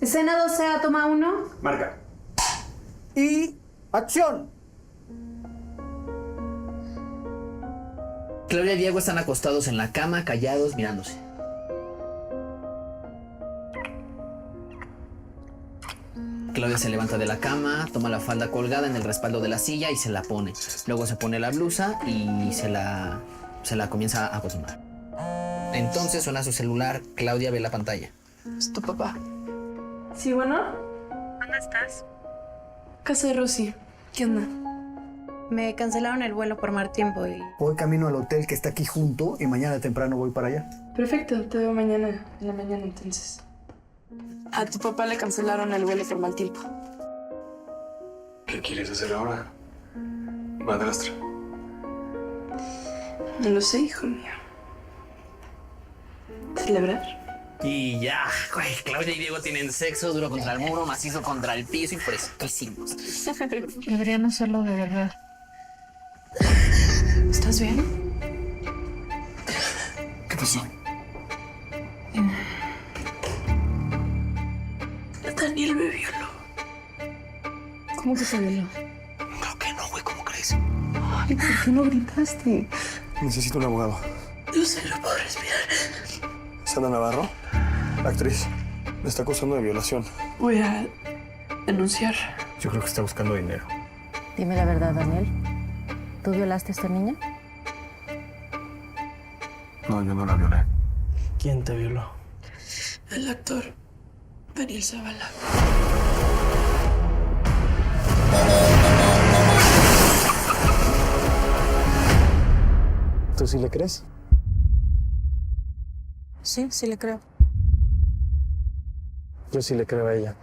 Escena 12A, toma 1. Marca. Y acción. Claudia y Diego están acostados en la cama, callados, mirándose. Claudia se levanta de la cama, toma la falda colgada en el respaldo de la silla y se la pone. Luego se pone la blusa y se la comienza a abotonar. Entonces suena su celular. Claudia ve la pantalla. Es tu papá. Sí, bueno. ¿Dónde estás? Casa de Rosy. ¿Qué onda? Me cancelaron el vuelo por mal tiempo y... Voy camino al hotel que está aquí junto y mañana temprano voy para allá. Perfecto, te veo mañana, en la mañana entonces. A tu papá le cancelaron el vuelo por mal tiempo. ¿Qué quieres hacer ahora, madrastra? No lo sé, hijo mío. ¿Celebrar? Y ya, güey, Claudia y Diego tienen sexo duro contra el muro, macizo contra el piso y fresquísimos. Deberían hacerlo de verdad. ¿Estás bien? ¿Qué pasó? Daniel me violó. ¿Cómo que te violó? Creo que no, güey, ¿cómo crees? Ay, ¿por qué no gritaste? Necesito un abogado. No sé, no puedo respirar. Sandra Navarro, la actriz, me está acusando de violación. Voy a denunciar. Yo creo que está buscando dinero. Dime la verdad, Daniel. ¿Tú violaste a esta niña? No, yo no la violé. ¿Quién te violó? El actor Daniel Zavala. ¿Tú sí le crees? Sí, sí le creo. Yo sí le creo a ella.